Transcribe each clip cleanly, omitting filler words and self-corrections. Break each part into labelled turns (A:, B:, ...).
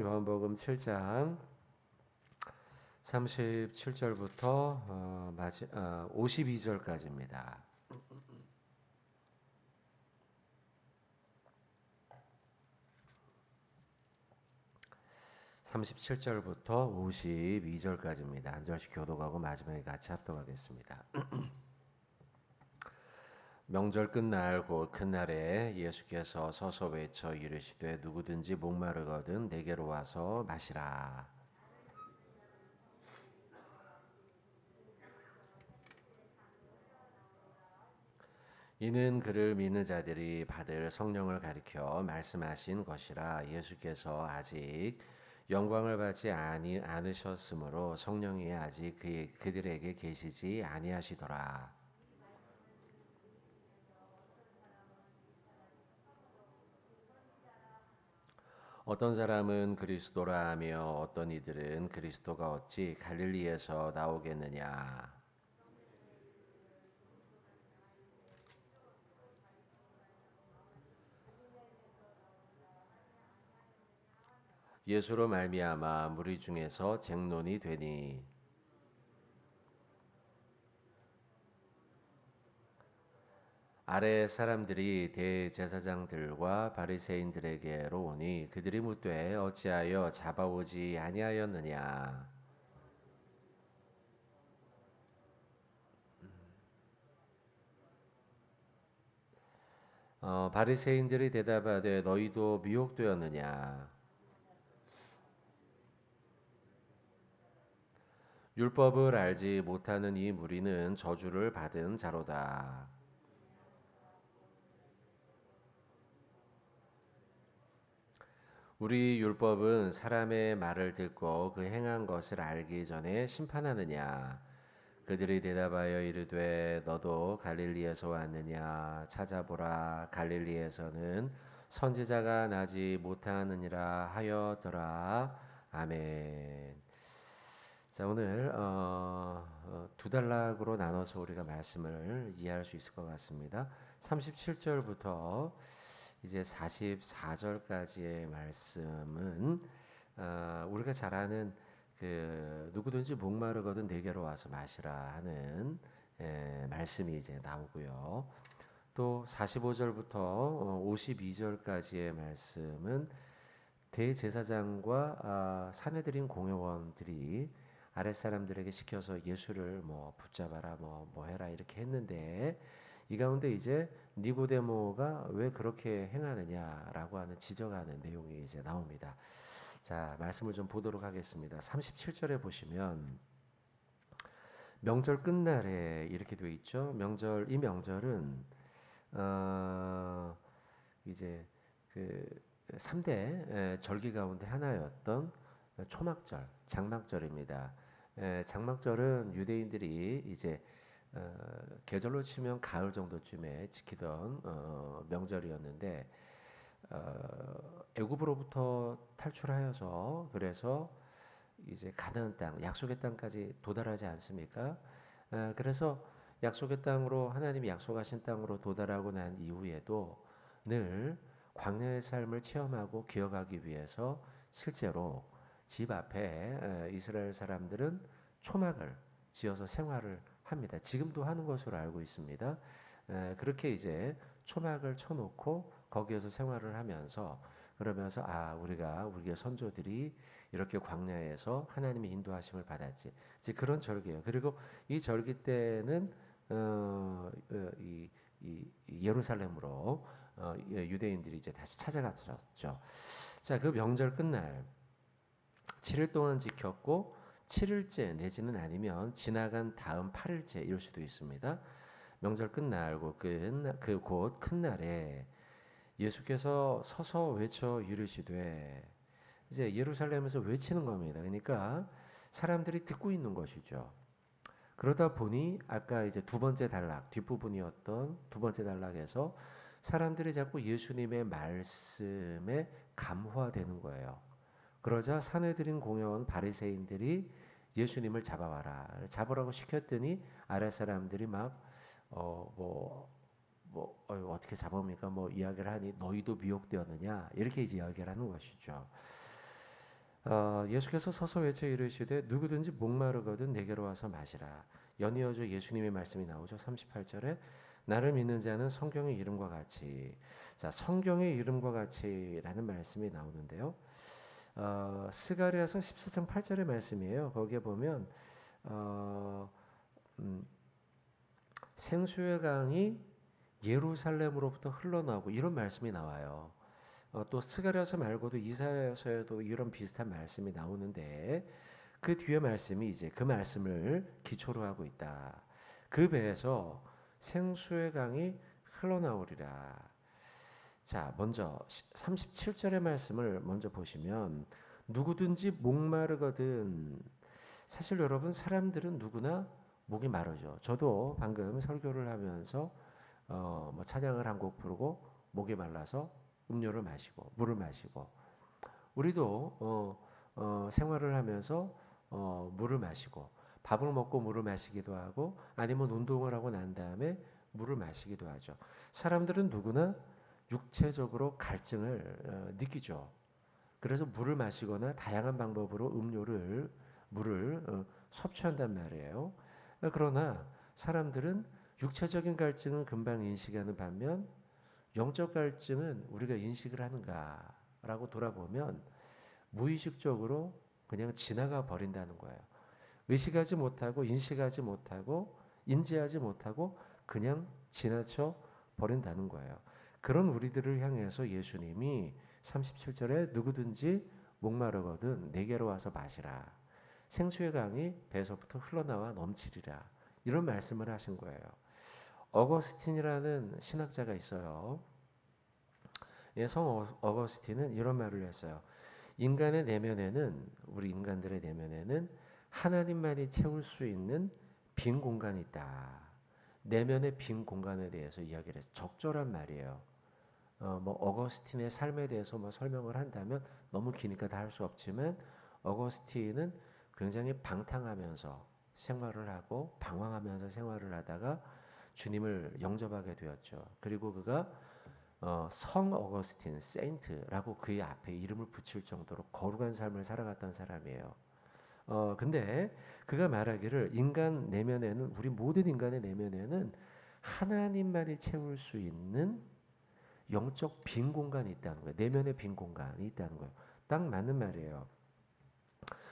A: 요한복음 7장 37절부터 52절까지입니다. 37절부터 52절까지입니다. 한 절씩 교독하고 마지막에 같이 합독하겠습니다. 명절 끝날 곧 그날에 예수께서 서서 외쳐 이르시되 누구든지 목마르거든 내게로 와서 마시라. 이는 그를 믿는 자들이 받을 성령을 가리켜 말씀하신 것이라. 예수께서 아직 영광을 받지 않으셨으므로 성령이 아직 그들에게 계시지 아니하시더라. 어떤 사람은 그리스도라 하며 어떤 이들은 그리스도가 어찌 갈릴리에서 나오겠느냐. 예수로 말미암아 무리 중에서 쟁론이 되니 아래 사람들이 대제사장들과 바리새인들에게로 오니 그들이 묻되 어찌하여 잡아오지 아니하였느냐. 바리새인들이 대답하되 너희도 미혹되었느냐. 율법을 알지 못하는 이 무리는 저주를 받은 자로다. 우리 율법은 사람의 말을 듣고 그 행한 것을 알기 전에 심판하느냐. 그들이 대답하여 이르되 너도 갈릴리에서 왔느냐. 찾아보라. 갈릴리에서는 선지자가 나지 못하느니라 하였더라. 아멘. 자, 오늘 두 단락으로 나눠서 우리가 말씀을 이해할 수 있을 것 같습니다. 37절부터 이제 44절까지의 말씀은 우리가 잘 아는 그 누구든지 목마르거든 내게로 와서 마시라 하는 말씀이 이제 나오고요. 또 45절부터 52절까지의 말씀은 대제사장과 사내들인 공회원들이 아랫사람들에게 시켜서 예수를 뭐 붙잡아라 뭐 해라 이렇게 했는데 이 가운데 이제 니고데모가 왜 그렇게 행하느냐라고 하는 지적하는 내용이 이제 나옵니다. 자, 말씀을 좀 보도록 하겠습니다. 37절에 보시면 명절 끝날에 이렇게 되어 있죠. 이 명절은 이제 그 3대 절기 가운데 하나였던 초막절, 장막절입니다. 장막절은 유대인들이 이제 계절로 치면 가을 정도쯤에 지키던 명절이었는데 애굽으로부터 탈출하여서 그래서 이제 가나안 땅, 약속의 땅까지 도달하지 않습니까? 그래서 약속의 땅으로 하나님이 약속하신 땅으로 도달하고 난 이후에도 늘 광야의 삶을 체험하고 기억하기 위해서 실제로 집 앞에 이스라엘 사람들은 초막을 지어서 생활을 합니다. 지금도 하는 것으로 알고 있습니다. 그렇게 이제 초막을 쳐놓고 거기에서 생활을 하면서 그러면서 우리의 선조들이 이렇게 광야에서 하나님의 인도하심을 받았지. 이제 그런 절기예요. 그리고 이 절기 때는 이 예루살렘으로 유대인들이 이제 다시 찾아갔었죠. 자, 그 명절 끝날 7일 동안 지켰고 7일째 내지는 아니면 지나간 다음 8일째 이럴 수도 있습니다. 명절 끝날고 그 곧 큰 날에 예수께서 서서 외쳐 이르시되 이제 예루살렘에서 외치는 겁니다. 그러니까 사람들이 듣고 있는 것이죠. 그러다 보니 아까 이제 두 번째 단락 뒷부분이었던 두 번째 단락에서 사람들이 자꾸 예수님의 말씀에 감화되는 거예요. 그러자 사내들인 공회원 바리새인들이 예수님을 잡으라고 시켰더니 아랫 사람들이 어떻게 잡아옵니까? 뭐 이야기를 하니 너희도 미혹되었느냐 이렇게 이제 이야기를 하는 것이죠. 예수께서 서서 외쳐 이르시되 누구든지 목마르거든 내게로 와서 마시라. 연이어져 예수님의 말씀이 나오죠. 38절에 나를 믿는 자는 성경의 이름과 같이. 자, 성경의 이름과 같이라는 말씀이 나오는데요. 스가랴서 14장 8절의 말씀이에요. 거기에 보면 생수의 강이 예루살렘으로부터 흘러나오고 이런 말씀이 나와요. 또 스가랴서 말고도 이사야서에도 이런 비슷한 말씀이 나오는데 그 뒤에 말씀이 이제 그 말씀을 기초로 하고 있다. 그 배에서 생수의 강이 흘러나오리라. 자, 먼저 37절의 말씀을 먼저 보시면 누구든지 목마르거든. 사실 여러분 사람들은 누구나 목이 마르죠. 저도 방금 설교를 하면서 뭐 찬양을 한 곡 부르고 목이 말라서 음료를 마시고 물을 마시고 우리도 생활을 하면서 물을 마시고 밥을 먹고 물을 마시기도 하고 아니면 운동을 하고 난 다음에 물을 마시기도 하죠. 사람들은 누구나 육체적으로 갈증을 느끼죠. 그래서 물을 마시거나 다양한 방법으로 물을 섭취한단 말이에요. 그러나 사람들은 육체적인 갈증은 금방 인식하는 반면 영적 갈증은 우리가 인식을 하는가라고 돌아보면 무의식적으로 그냥 지나가 버린다는 거예요. 의식하지 못하고 인식하지 못하고 인지하지 못하고 그냥 지나쳐 버린다는 거예요. 그런 우리들을 향해서 예수님이 37절에 누구든지 목마르거든 내게로 와서 마시라. 생수의 강이 배에서부터 흘러나와 넘치리라. 이런 말씀을 하신 거예요. 어거스틴이라는 신학자가 있어요. 성 어거스틴은 이런 말을 했어요. 인간의 내면에는 우리 인간들의 내면에는 하나님만이 채울 수 있는 빈 공간이 있다. 내면의 빈 공간에 대해서 이야기를 해서 적절한 말이에요. 뭐 어거스틴의 삶에 대해서 뭐 설명을 한다면 너무 기니까 다 할 수 없지만 어거스틴은 굉장히 방탕하면서 생활을 하고 방황하면서 생활을 하다가 주님을 영접하게 되었죠. 그리고 그가 성 어거스틴, 세인트라고 그의 앞에 이름을 붙일 정도로 거룩한 삶을 살아갔던 사람이에요. 근데 그가 말하기를 인간 내면에는 우리 모든 인간의 내면에는 하나님만이 채울 수 있는 영적 빈 공간이 있다는 거예요. 내면의 빈 공간이 있다는 거예요. 딱 맞는 말이에요.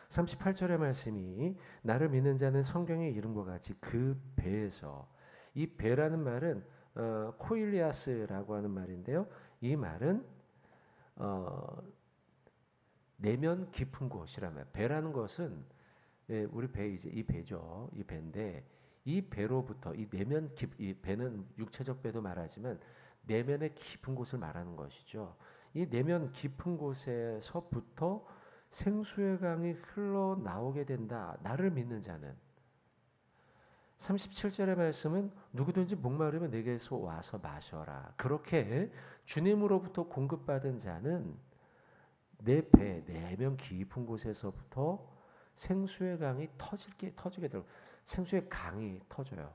A: 38절의 말씀이 나를 믿는 자는 성경의 이름과 같이 그 배에서 이 배라는 말은 코일리아스라고 하는 말인데요. 이 말은 내면 깊은 곳이라는 말. 배라는 것은 우리 배 이제 이 배죠. 이 배인데 이 배로부터 이 배는 육체적 배도 말하지만 내면의 깊은 곳을 말하는 것이죠. 이 내면 깊은 곳에서부터 생수의 강이 흘러나오게 된다. 나를 믿는 자는. 37절의 말씀은 누구든지 목마르면 내게서 와서 마셔라. 그렇게 주님으로부터 공급받은 자는 내 배, 내면 깊은 곳에서부터 생수의 강이 터지게 되고 생수의 강이 터져요.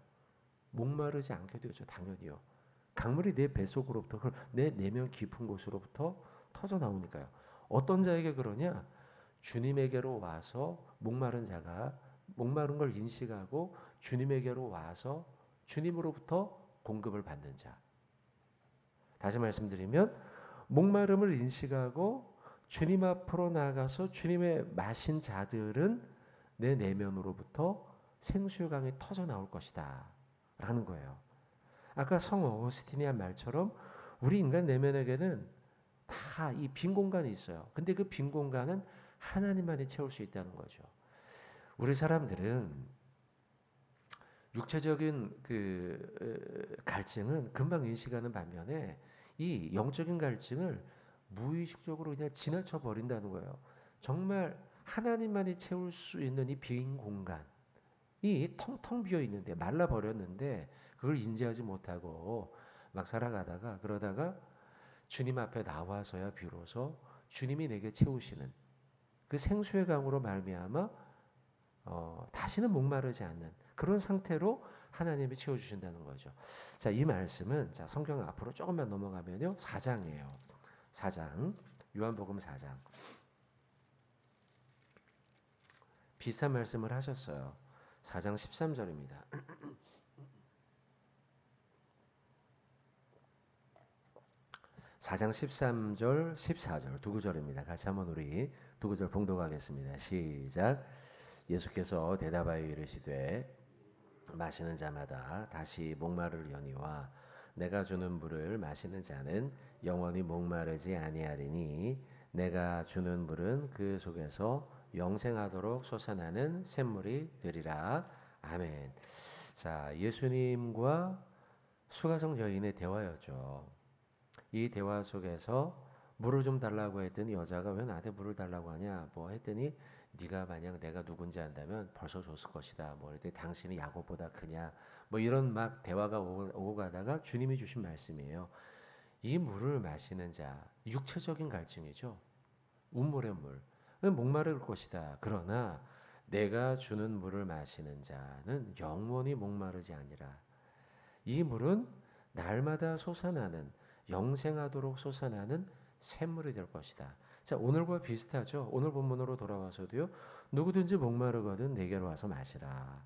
A: 목마르지 않게 되죠. 당연히요. 강물이 내 뱃속으로부터 내 내면 깊은 곳으로부터 터져 나오니까요. 어떤 자에게 그러냐? 주님에게로 와서 목마른 자가 목마른 걸 인식하고 주님에게로 와서 주님으로부터 공급을 받는 자. 다시 말씀드리면 목마름을 인식하고 주님 앞으로 나가서 주님의 마신 자들은 내 내면으로부터 생수의 강이 터져 나올 것이다 라는 거예요. 아까 성 어거스틴이 한 말처럼 우리 인간 내면에게는 다 이 빈 공간이 있어요. 근데 그 빈 공간은 하나님만이 채울 수 있다는 거죠. 우리 사람들은 육체적인 그 갈증은 금방 인식하는 반면에 이 영적인 갈증을 무의식적으로 그냥 지나쳐 버린다는 거예요. 정말 하나님만이 채울 수 있는 이 빈 공간, 이 텅텅 비어 있는데 말라 버렸는데 그걸 인지하지 못하고 막 살아가다가 그러다가 주님 앞에 나와서야 비로소 주님이 내게 채우시는 그 생수의 강으로 말미암아 다시는 목마르지 않는 그런 상태로 하나님이 채워주신다는 거죠. 자, 이 말씀은 자 성경 앞으로 조금만 넘어가면요 4장이에요. 4장 요한복음 4장 비슷한 말씀을 하셨어요. 4장 13절입니다. 4장 13절, 14절 두 구절입니다. 같이 한번 우리 두 구절 봉독하겠습니다. 시작. 예수께서 대답하여 이르시되 마시는 자마다 다시 목마르려니와 내가 주는 물을 마시는 자는 영원히 목마르지 아니하리니 내가 주는 물은 그 속에서 영생하도록 솟아나는 샘물이 되리라. 아멘. 자, 예수님과 수가성 여인의 대화였죠. 이 대화 속에서 물을 좀 달라고 했더니 여자가 왜 나한테 물을 달라고 하냐 뭐 했더니 네가 만약 내가 누군지 안다면 벌써 줬을 것이다. 뭐 이랬더니 당신이 야곱보다 크냐 뭐 이런 막 대화가 오고 가다가 주님이 주신 말씀이에요. 이 물을 마시는 자, 육체적인 갈증이죠. 운물의 물. 목마를 것이다. 그러나 내가 주는 물을 마시는 자는 영원히 목마르지 아니라. 이 물은 날마다 솟아나는 영생하도록 솟아나는 샘물이 될 것이다. 자, 오늘과 비슷하죠. 오늘 본문으로 돌아와서도요. 누구든지 목마르거든 내게로 와서 마시라.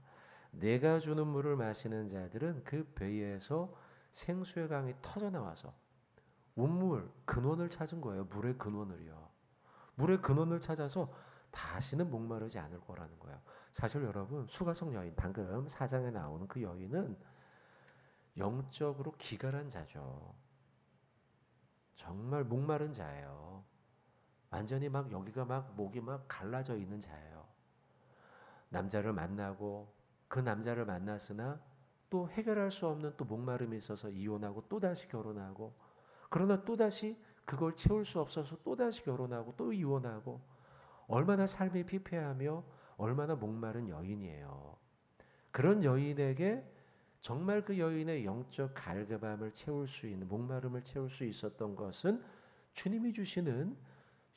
A: 내가 주는 물을 마시는 자들은 그 배에서 생수의 강이 터져 나와서 운물, 근원을 찾은 거예요. 물의 근원을요. 물의 근원을 찾아서 다시는 목마르지 않을 거라는 거예요. 사실 여러분, 수가성 여인, 방금 4장에 나오는 그 여인은 영적으로 기갈한 자죠. 정말 목마른 자예요. 완전히 막 여기가 막 목이 막 갈라져 있는 자예요. 남자를 만나고 그 남자를 만났으나 또 해결할 수 없는 또 목마름이 있어서 이혼하고 또다시 결혼하고 그러나 또다시 그걸 채울 수 없어서 또다시 결혼하고 또 이혼하고 얼마나 삶이 피폐하며 얼마나 목마른 여인이에요. 그런 여인에게 정말 그 여인의 영적 갈급함을 채울 수 있는 목마름을 채울 수 있었던 것은 주님이 주시는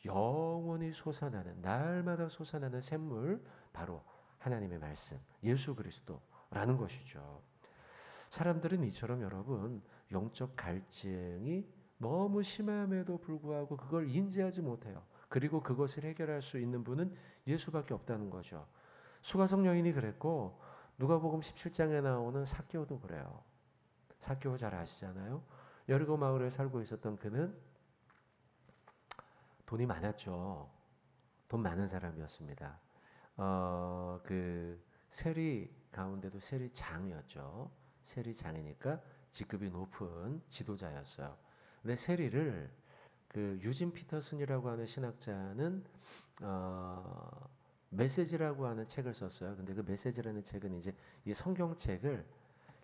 A: 영원히 솟아나는 날마다 솟아나는 샘물 바로 하나님의 말씀 예수 그리스도라는 것이죠. 사람들은 이처럼 여러분 영적 갈증이 너무 심함에도 불구하고 그걸 인지하지 못해요. 그리고 그것을 해결할 수 있는 분은 예수밖에 없다는 거죠. 수가성 여인이 그랬고 누가복음 17장에 나오는 삭개오도 그래요. 삭개오 잘 아시잖아요. 여리고 마을에 살고 있었던 그는 돈이 많았죠. 돈 많은 사람이었습니다. 그 세리 가운데도 세리장이었죠. 세리장이니까 직급이 높은 지도자였어요. 근데 세리를 그 유진 피터슨이라고 하는 신학자는 메시지라고 하는 책을 썼어요. 근데 그 메시지라는 책은 이제 이 성경책을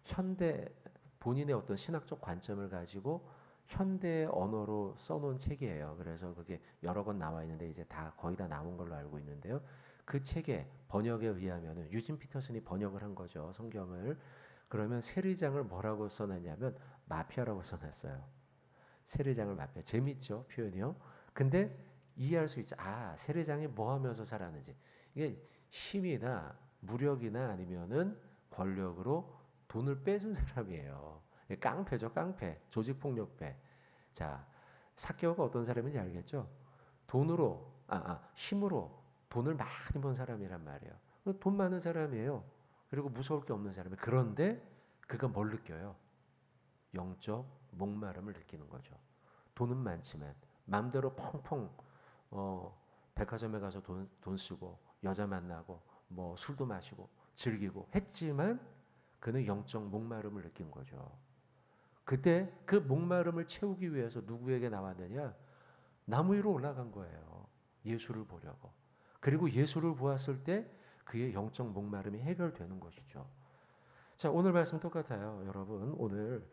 A: 현대 본인의 어떤 신학적 관점을 가지고 현대 언어로 써놓은 책이에요. 그래서 그게 여러 권 나와 있는데 이제 다 거의 다 나온 걸로 알고 있는데요. 그 책의 번역에 의하면은 유진 피터슨이 번역을 한 거죠. 성경을. 그러면 세리장을 뭐라고 써놨냐면 마피아라고 써놨어요. 세리장을 마피아. 재밌죠 표현이요. 근데 이해할 수 있죠. 아 세리장이 뭐 하면서 살았는지. 이게 힘이나 무력이나 아니면은 권력으로 돈을 뺏은 사람이에요. 깡패죠, 깡패. 조직폭력배. 자, 삭개오가 어떤 사람인지 알겠죠? 돈으로, 힘으로 돈을 많이 번 사람이란 말이에요. 돈 많은 사람이에요. 그리고 무서울 게 없는 사람이에요. 그런데 그가 뭘 느껴요? 영적 목마름을 느끼는 거죠. 돈은 많지만 마음대로 펑펑 백화점에 가서 돈 쓰고 여자 만나고 뭐 술도 마시고 즐기고 했지만 그는 영적 목마름을 느낀 거죠. 그때 그 목마름을 채우기 위해서 누구에게 나왔느냐? 나무 위로 올라간 거예요. 예수를 보려고. 그리고 예수를 보았을 때 그의 영적 목마름이 해결되는 것이죠. 자, 오늘 말씀 똑같아요. 여러분, 오늘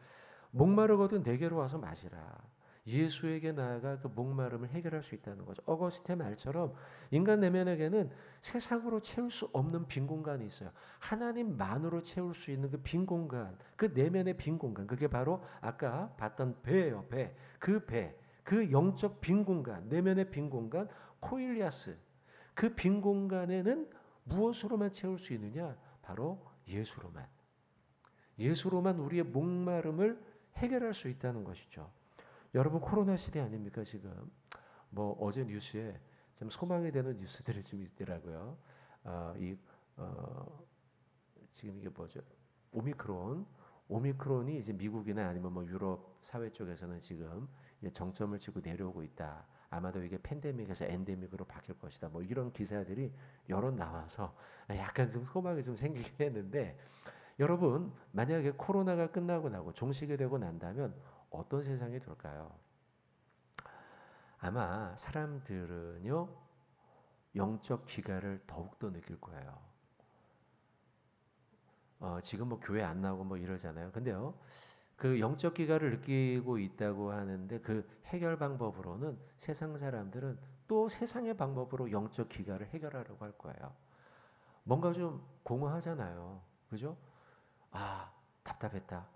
A: 목마르거든 내게로 와서 마시라. 예수에게 나아가 그 목마름을 해결할 수 있다는 거죠. 어거스틴의 말처럼 인간 내면에게는 세상으로 채울 수 없는 빈 공간이 있어요. 하나님만으로 채울 수 있는 그 빈 공간, 그 내면의 빈 공간, 그게 바로 아까 봤던 배예요. 배. 그 배, 그 영적 빈 공간, 내면의 빈 공간, 코일리아스. 그 빈 공간에는 무엇으로만 채울 수 있느냐? 바로 예수로만. 예수로만 우리의 목마름을 해결할 수 있다는 것이죠. 여러분 코로나 시대 아닙니까 지금? 뭐 어제 뉴스에 좀 소망이 되는 뉴스들이 좀 있더라고요. 이 지금 이게 뭐죠? 오미크론이 이제 미국이나 아니면 뭐 유럽 사회 쪽에서는 지금 이제 정점을 치고 내려오고 있다. 아마도 이게 팬데믹에서 엔데믹으로 바뀔 것이다. 뭐 이런 기사들이 여러 나와서 약간 좀 소망이 좀 생기긴 했는데, 여러분 만약에 코로나가 끝나고 나고 종식이 되고 난다면 어떤 세상이 될까요? 아마 사람들은요 영적 기갈을 더욱더 느낄 거예요. 지금 뭐 교회 안 나오고 뭐 이러잖아요. 근데요, 그 영적 기갈을 느끼고 있다고 하는데 그 해결 방법으로는 세상 사람들은 또 세상의 방법으로 영적 기갈을 해결하려고 할 거예요. 뭔가 좀 공허하잖아요. 그죠? 아, 답답했다.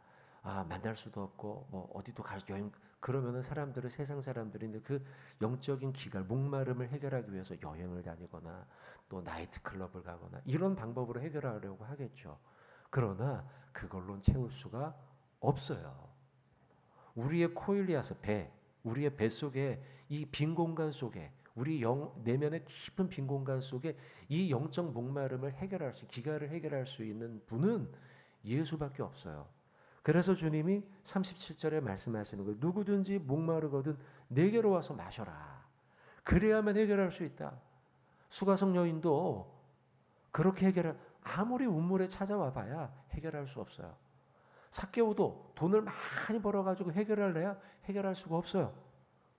A: 아, 만날 수도 없고 뭐 어디도 갈 여행, 그러면은 사람들은 세상 사람들인데 그 영적인 기갈, 목마름을 해결하기 위해서 여행을 다니거나 또 나이트 클럽을 가거나 이런 방법으로 해결하려고 하겠죠. 그러나 그걸로는 채울 수가 없어요. 우리의 코일리아스 배, 우리의 배 속에 이 빈 공간 속에 우리 내면의 깊은 빈 공간 속에 이 영적 목마름을 해결할 수, 기갈을 해결할 수 있는 분은 예수밖에 없어요. 그래서 주님이 37절에 말씀하시는 거예요. 누구든지 목마르거든 내게로 와서 마셔라. 그래야만 해결할 수 있다. 수가성 여인도 그렇게 아무리 운물에 찾아와 봐야 해결할 수 없어요. 삭개오도 돈을 많이 벌어가지고 해결할래야 해결할 수가 없어요.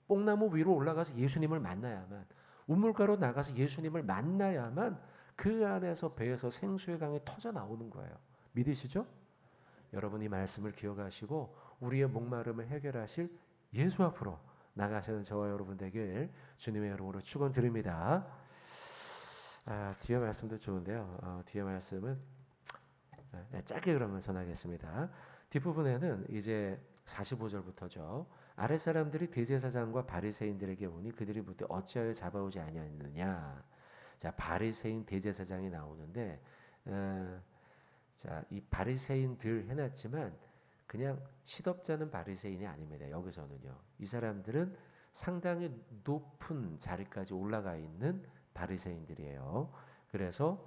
A: 뽕나무 위로 올라가서 예수님을 만나야만, 우물가로 나가서 예수님을 만나야만 그 안에서 배에서 생수의 강이 터져 나오는 거예요. 믿으시죠? 여러분 이 말씀을 기억하시고 우리의 목마름을 해결하실 예수 앞으로 나가시는 저와 여러분 되길 주님의 이름으로 축원드립니다. 뒤에 말씀도 좋은데요. 뒤에 말씀은 짧게 그러면 전하겠습니다. 뒷부분에는 이제 45절부터죠. 아랫사람들이 대제사장과 바리새인들에게 오니 그들이 묻되 어찌하여 잡아오지 아니하였느냐. 자, 바리새인 대제사장이 나오는데 자, 이 바리새인들 해놨지만 그냥 시덥잖은 바리새인이 아닙니다. 여기서는요. 이 사람들은 상당히 높은 자리까지 올라가 있는 바리새인들이에요. 그래서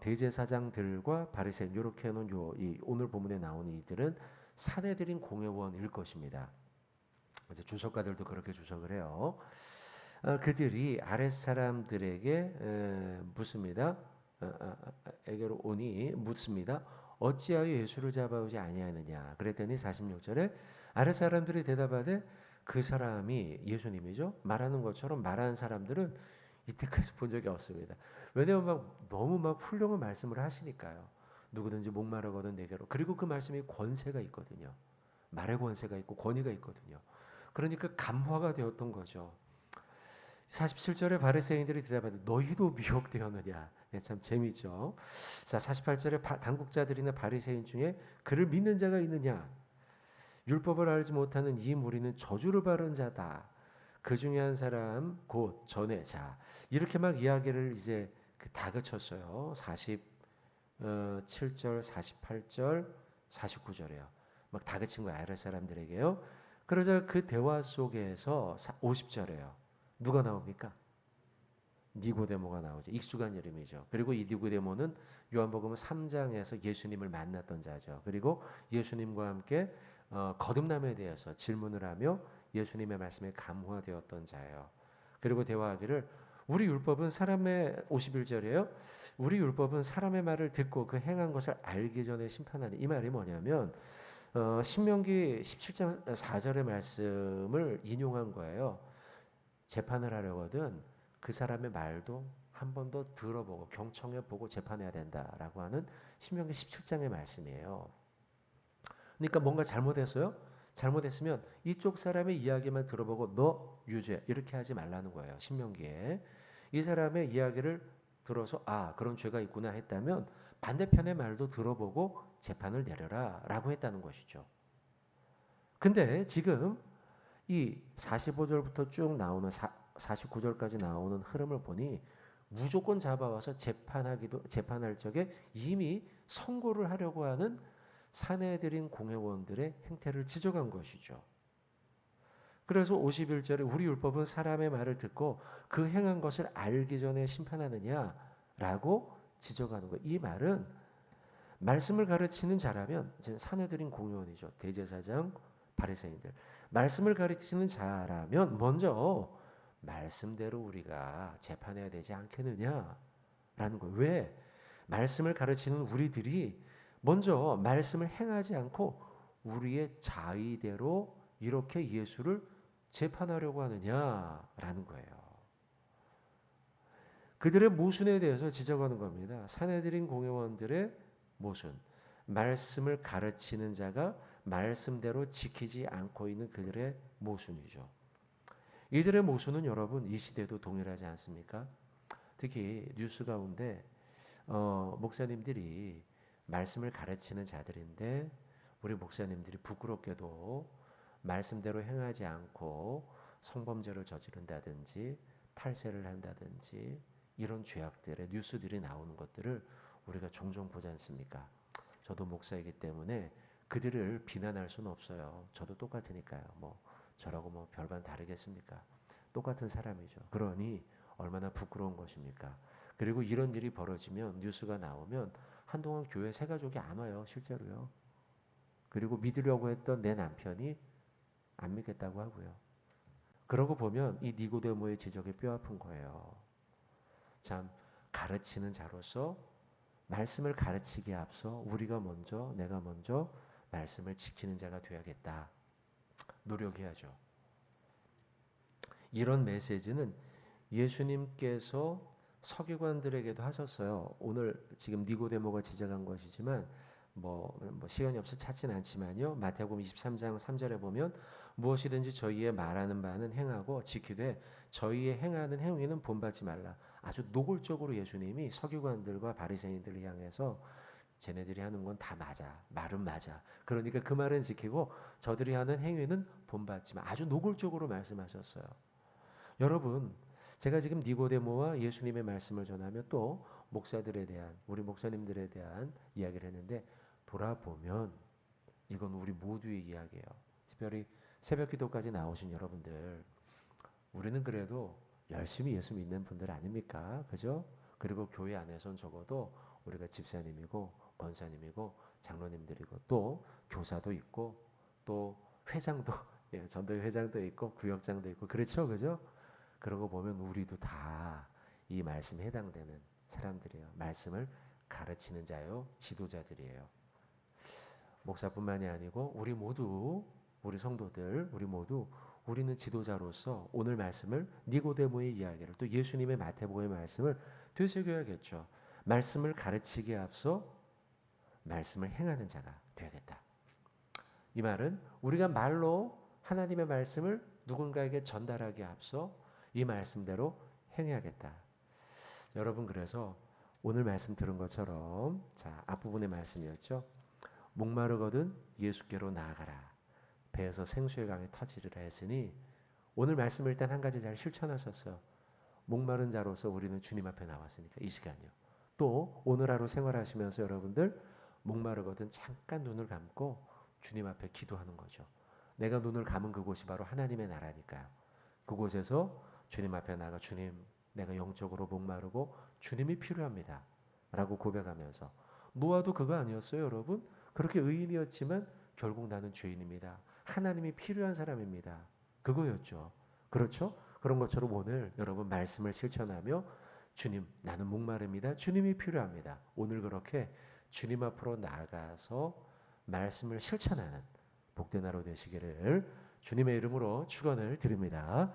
A: 대제사장들과 바리새인 이렇게 해놓은 이 오늘 본문에 나오는 이들은 사내들인 공회원일 것입니다. 이제 주석가들도 그렇게 주석을 해요. 그들이 아랫 사람들에게 묻습니다. 에게로 오니 묻습니다. 어찌하여 예수를 잡아오지 아니하느냐. 그랬더니 46절에 아랫 사람들이 대답하되 그 사람이 예수님이죠. 말하는 것처럼 말하는 사람들은 이때까지 본 적이 없습니다. 왜냐하면 너무 훌륭한 말씀을 하시니까요. 누구든지 목마르거든 내게로. 그리고 그 말씀이 권세가 있거든요. 말의 권세가 있고 권위가 있거든요. 그러니까 감화가 되었던 거죠. 47절에 바리새인들이 대답하되 너희도 미혹되었느냐. 참 재미있죠. 자, 48절에 당국자들이나 바리새인 중에 그를 믿는 자가 있느냐. 율법을 알지 못하는 이 무리는 저주를 받은 자다. 그 중에 한 사람 곧 전에 자 이렇게 막 이야기를 이제 다그쳤어요. 47절, 48절, 49절에요. 막 다그친 거예요. 아랫 사람들에게요. 그러자 그 대화 속에서 50절에요. 누가 나옵니까? 니고데모가 나오죠. 익숙한 이름이죠. 그리고 이 니고데모는 요한복음 3장에서 예수님을 만났던 자죠. 그리고 예수님과 함께 거듭남에 대해서 질문을 하며 예수님의 말씀에 감화되었던 자예요. 그리고 대화하기를 우리 율법은 사람의 51절이에요. 우리 율법은 사람의 말을 듣고 그 행한 것을 알기 전에 심판하는 이 말이 뭐냐면 신명기 17장 4절의 말씀을 인용한 거예요. 재판을 하려거든 그 사람의 말도 한 번 더 들어보고 경청해 보고 재판해야 된다라고 하는 신명기 17장의 말씀이에요. 그러니까 뭔가 잘못했어요? 잘못했으면 이쪽 사람의 이야기만 들어보고 너 유죄 이렇게 하지 말라는 거예요. 신명기에. 이 사람의 이야기를 들어서 그런 죄가 있구나 했다면 반대편의 말도 들어보고 재판을 내려라 라고 했다는 것이죠. 근데 지금 이 45절부터 쭉 나오는 49절까지 나오는 흐름을 보니 무조건 잡아와서 재판할 적에 이미 선고를 하려고 하는 사내들인 공회원들의 행태를 지적한 것이죠. 그래서 51절에 우리 율법은 사람의 말을 듣고 그 행한 것을 알기 전에 심판하느냐 라고 지적하는 거예요. 이 말은 말씀을 가르치는 자라면, 이제 사내들인 공의원이죠. 대제사장, 바리새인들. 말씀을 가르치는 자라면 먼저 말씀대로 우리가 재판해야 되지 않겠느냐라는 거예요. 왜? 말씀을 가르치는 우리들이 먼저 말씀을 행하지 않고 우리의 자의대로 이렇게 예수를 재판하려고 하느냐라는 거예요. 그들의 모순에 대해서 지적하는 겁니다. 사내들인 공회원들의 모순, 말씀을 가르치는 자가 말씀대로 지키지 않고 있는 그들의 모순이죠. 이들의 모순은 여러분 이 시대도 동일하지 않습니까? 특히 뉴스 가운데 목사님들이 말씀을 가르치는 자들인데 우리 목사님들이 부끄럽게도 말씀대로 행하지 않고 성범죄를 저지른다든지 탈세를 한다든지 이런 죄악들의 뉴스들이 나오는 것들을 우리가 종종 보지 않습니까? 저도 목사이기 때문에 그들을 비난할 수는 없어요. 저도 똑같으니까요. 뭐 저라고 뭐 별반 다르겠습니까? 똑같은 사람이죠. 그러니 얼마나 부끄러운 것입니까? 그리고 이런 일이 벌어지면 뉴스가 나오면 한동안 교회 새 가족이 안 와요. 실제로요. 그리고 믿으려고 했던 내 남편이 안 믿겠다고 하고요. 그러고 보면 이 니고데모의 지적이 뼈아픈 거예요. 참 가르치는 자로서 말씀을 가르치기에 앞서 내가 먼저 말씀을 지키는 자가 되어야겠다. 노력해야죠. 이런 메시지는 예수님께서 서기관들에게도 하셨어요. 오늘 지금 니고데모가 지적한 것이지만 뭐 시간이 없어 찾지는 않지만요. 마태복음 23장 3절에 보면 무엇이든지 저희의 말하는 바는 행하고 지키되 저희의 행하는 행위는 본받지 말라. 아주 노골적으로 예수님이 서기관들과 바리새인들을 향해서 쟤네들이 하는 건 다 맞아. 말은 맞아. 그러니까 그 말은 지키고 저들이 하는 행위는 본받지 마. 아주 노골적으로 말씀하셨어요. 여러분, 제가 지금 니고데모와 예수님의 말씀을 전하며 또 목사들에 대한, 우리 목사님들에 대한 이야기를 했는데 돌아보면 이건 우리 모두의 이야기예요. 특별히 새벽 기도까지 나오신 여러분들, 우리는 그래도 열심히 예수 믿는 분들 아닙니까? 그죠? 그리고 교회 안에선 적어도 우리가 집사님이고 권사님이고 장로님들이고 또 교사도 있고 또 회장도 예, 전도회 회장도 있고 구역장도 있고 그렇죠, 그죠? 그런 거 보면 우리도 다 이 말씀에 해당되는 사람들이에요. 말씀을 가르치는 자요, 지도자들이에요. 목사뿐만이 아니고 우리 성도들, 우리는 지도자로서 오늘 말씀을 니고데모의 이야기를 또 예수님의 마태복음의 말씀을 되새겨야겠죠. 말씀을 가르치기에 앞서 말씀을 행하는 자가 되야겠다. 이 말은 우리가 말로 하나님의 말씀을 누군가에게 전달하기에 앞서 이 말씀대로 행해야겠다. 여러분, 그래서 오늘 말씀 들은 것처럼 자, 앞부분의 말씀이었죠. 목마르거든 예수께로 나아가라. 배에서 생수의 강이 터지리라 했으니 오늘 말씀을 일단 한 가지 잘 실천하셨어요. 목마른 자로서 우리는 주님 앞에 나왔으니까 이 시간이요. 또 오늘 하루 생활하시면서 여러분들 목마르거든 잠깐 눈을 감고 주님 앞에 기도하는 거죠. 내가 눈을 감은 그곳이 바로 하나님의 나라니까요. 그곳에서 주님 앞에 나가 주님, 내가 영적으로 목마르고 주님이 필요합니다. 라고 고백하면서 노아도 그거 아니었어요, 여러분? 그렇게 의인이었지만 결국 나는 죄인입니다. 하나님이 필요한 사람입니다. 그거였죠. 그렇죠? 그런 것처럼 오늘 여러분 말씀을 실천하며 주님, 나는 목마릅니다. 주님이 필요합니다. 오늘 그렇게 주님 앞으로 나아가서 말씀을 실천하는 복된 하루 되시기를 주님의 이름으로 축원을 드립니다.